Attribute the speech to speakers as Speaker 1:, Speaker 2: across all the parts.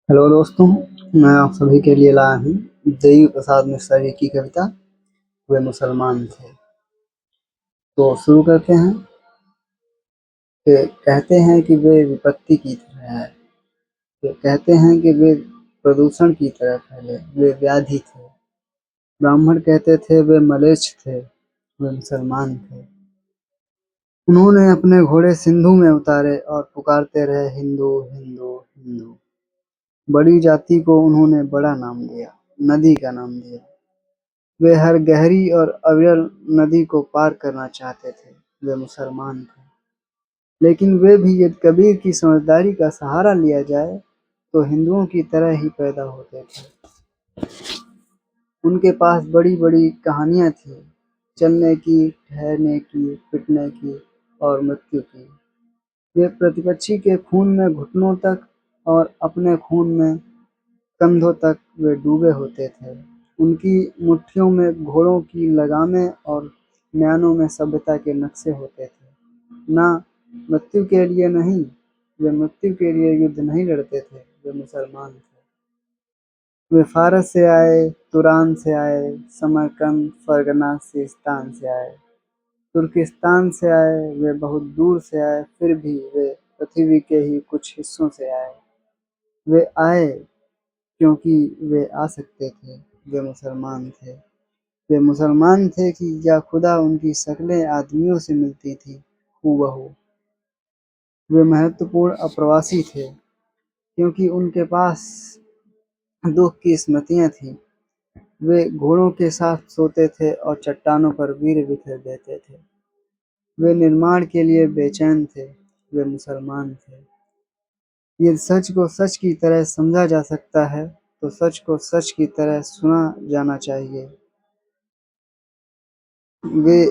Speaker 1: Hello दोस्तों, मैं आप सभी के लिए लाया हूँ देवी प्रसाद मिश्रा जी की कविता वे मुसलमान थे। तो शुरू करते हैं कि कहते हैं कि वे विपत्ति की तरह है, कि कहते हैं कि वे प्रदूषण की तरह फैले, वे व्याधि थे। ब्राह्मण कहते थे वे मलेच्छ थे, वे मुसलमान थे। उन्होंने अपने घोड़े सिंधु में उतारे और पुकारते रहे हिंदू हिंदू हिंदू। बड़ी जाति को उन्होंने बड़ा नाम दिया, नदी का नाम दिया। वे हर गहरी और अविरल नदी को पार करना चाहते थे, वे मुसलमान थे। लेकिन वे भी यदि कबीर की समझदारी का सहारा लिया जाए तो हिंदुओं की तरह ही पैदा होते थे। उनके पास बड़ी-बड़ी कहानियाँ थीं, चलने की, ठहरने की, पिटने की और मृत्यु की। वे प्रतिपक्षी के खून में घुटनों तक और अपने खून में कंधों तक वे डूबे होते थे। उनकी मुट्ठियों में घोड़ों की लगामें और म्यानों में सभ्यता के नक्शे होते थे। ना मृत्यु के लिए नहीं, वे मृत्यु के लिए युद्ध नहीं लड़ते थे, वे मुसलमान थे। वे फारस से आए, तुरान से आए, समरकंद, फरगना, सिस्तान से आए, तुर्किस्तान से आए, वे बहुत दूर से आए, फिर भी वे पृथ्वी के ही कुछ हिस्सों से आए। वे आए क्योंकि वे आ सकते थे, वे मुसलमान थे। वे मुसलमान थे कि या खुदा उनकी शक्लें आदमियों से मिलती थीं हूबहू। वे महत्वपूर्ण अप्रवासी थे क्योंकि उनके पास दुःख की स्मृतियाँ थीं। वे घोड़ों के साथ सोते थे और चट्टानों पर वीर बिखेर देते थे। वे निर्माण के लिए बेचैन थे, वे मुसलमान थे। यदि सच को सच की तरह समझा जा सकता है, तो सच को सच की तरह सुना जाना चाहिए। वे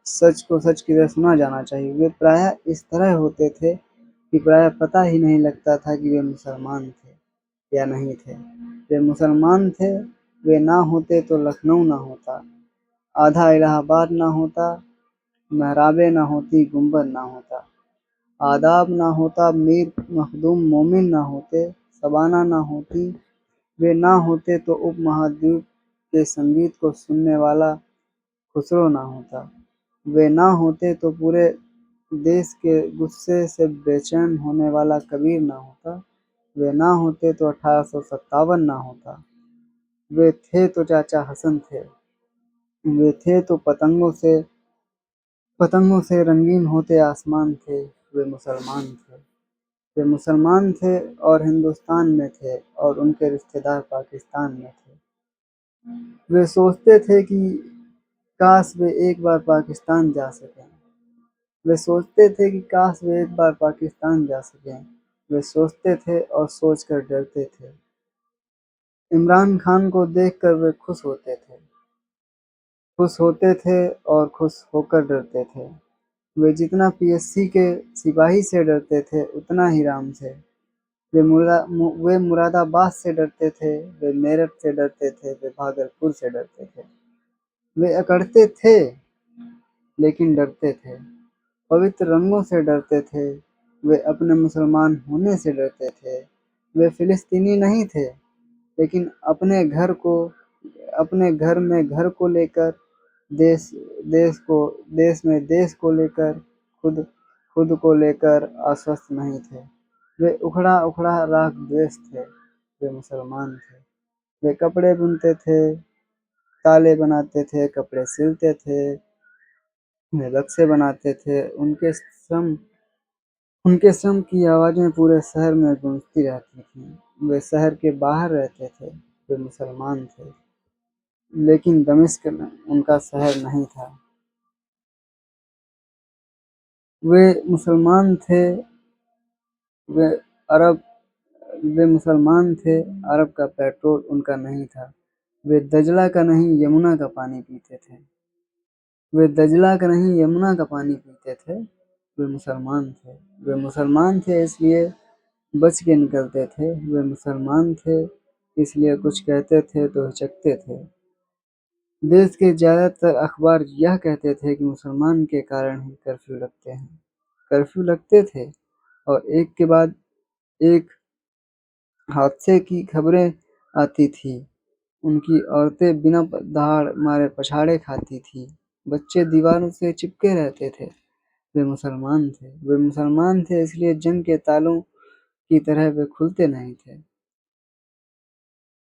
Speaker 1: सच को सच की तरह सुना जाना चाहिए। वे प्रायः इस तरह होते थे कि प्रायः पता ही नहीं लगता था कि वे मुसलमान थे या नहीं थे। वे मुसलमान थे, वे ना होते तो लखनऊ ना होता, आधा इलाहाबाद ना होता, महराबें ना होती, गुंबद ना होता, आदाब ना होता, मीर मखदूम मोमिन ना होते, शबाना ना होती। वे ना होते तो उपमहाद्वीप के संगीत को सुनने वाला खुसरो ना होता। वे ना होते तो पूरे देश के गुस्से से बेचैन होने वाला कबीर ना होता। वे ना होते तो 1857 ना होता। वे थे तो चाचा हसन थे। वे थे तो पतंगों से रंगीन होते आसमान थे। वे मुसलमान थे। वे मुसलमान थे और हिंदुस्तान में थे और उनके रिश्तेदार पाकिस्तान में थे। वे सोचते थे कि काश वे एक बार पाकिस्तान जा सकें। वे सोचते थे कि काश वे एक बार पाकिस्तान जा सकें। वे सोचते थे और सोचकर डरते थे। इमरान खान को देखकर वे खुश होते थे और खुश होकर डरते थे। वे जितना पीएससी के सिपाही से डरते थे, उतना ही राम से। वे मुरादाबाद से डरते थे, वे मेरठ से डरते थे, वे भागलपुर से डरते थे। वे अकड़ते थे, लेकिन डरते थे। पवित्र रंगों से डरते थे, वे अपने मुसलमान होने से डरते थे। वे फ़िलिस्तीनी नहीं थे, लेकिन अपने घर में घर को लेकर, देश देश को लेकर, खुद खुद को लेकर आश्वस्त नहीं थे। वे उखड़ा राग द्वेष थे, वे मुसलमान थे। वे कपड़े बुनते थे, ताले बनाते थे, कपड़े सिलते थे, नक्शे बनाते थे। उनके श्रम की आवाज़ें पूरे शहर में गूंजती रहती थीं। वे शहर के बाहर रहते थे, वे मुसलमान थे, लेकिन दमिश्क में उनका शहर नहीं था। वे मुसलमान थे, वे अरब वे मुसलमान थे, अरब का पेट्रोल उनका नहीं था। वे दजला का नहीं, यमुना का पानी पीते थे। वे दजला का नहीं, यमुना का पानी पीते थे। वे मुसलमान थे। वे मुसलमान थे इसलिए बच के निकलते थे। वे मुसलमान थे इसलिए कुछ कहते थे तो हिचकते थे। देश के ज़्यादातर अखबार यह कहते थे कि मुसलमान के कारण ही कर्फ्यू लगते हैं। कर्फ्यू लगते थे और एक के बाद एक हादसे की खबरें आती थी। उनकी औरतें बिना दाड़ मारे पछाड़े खाती थी। बच्चे दीवारों से चिपके रहते थे। वे मुसलमान थे। वे मुसलमान थे इसलिए जंग के तालों की तरह वे खुलते नहीं थे।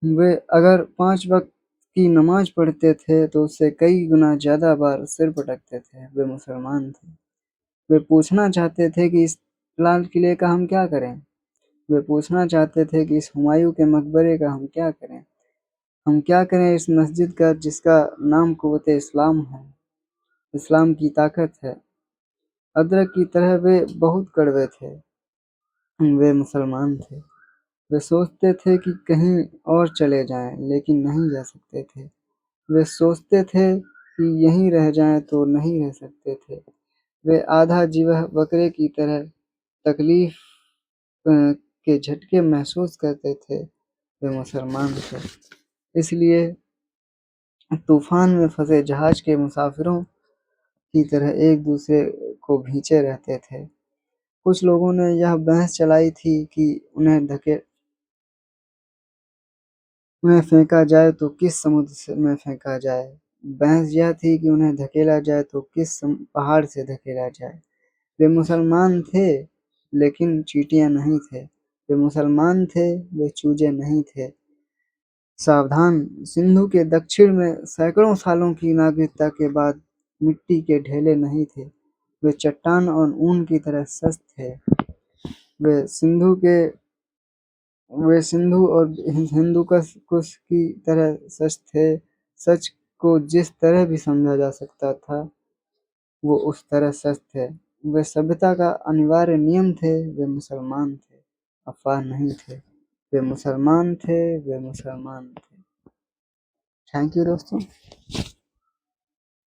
Speaker 1: वे अगर 5 वक़्त की नमाज़ पढ़ते थे तो उससे कई गुना ज़्यादा बार सिर पटकते थे। वे मुसलमान थे। वे पूछना चाहते थे कि इस लाल किले का हम क्या करें? वे पूछना चाहते थे कि इस हुमायूँ के मकबरे का हम क्या करें? हम क्या करें इस मस्जिद का जिसका नाम क़ुव्वत इस्लाम है, इस्लाम की ताकत है। अदरक की तरह वे बहुत कड़वे थे। वे मुसलमान थे। वे सोचते थे कि कहीं और चले जाएँ, लेकिन नहीं जा सकते थे। वे सोचते थे कि यहीं रह जाएँ तो नहीं रह सकते थे। वे आधा जीवह बकरे की तरह तकलीफ़ के झटके महसूस करते थे। वे मुसलमान थे। इसलिए तूफ़ान में फँसे जहाज़ के मुसाफ़िरों की तरह एक-दूसरे को भींचे रहते थे। कुछ लोगों ने यह बहस चलाई थी कि उन्हें फेंका जाए तो किस समुद्र में फेंका जाए। बहस यह थी कि उन्हें धकेला जाए तो किस पहाड़ से धकेला जाए। वे मुसलमान थे, लेकिन चींटियाँ नहीं थे। वे मुसलमान थे, वे चूजे नहीं थे। सावधान! सिंधु के दक्षिण में सैकड़ों सालों की नागरिकता के बाद मिट्टी के ढेले नहीं थे। वे चट्टान और ऊन की तरह सख्त थे। वे सिंधु के वे सिंधु और हिंदुकुश कुश की तरह सच थे। सच को जिस तरह भी समझा जा सकता था, वो उस तरह सच थे। वे सभ्यता का अनिवार्य नियम थे। वे मुसलमान थे, अफ़वाह नहीं थे। वे मुसलमान थे, वे मुसलमान थे। थैंक यू दोस्तों।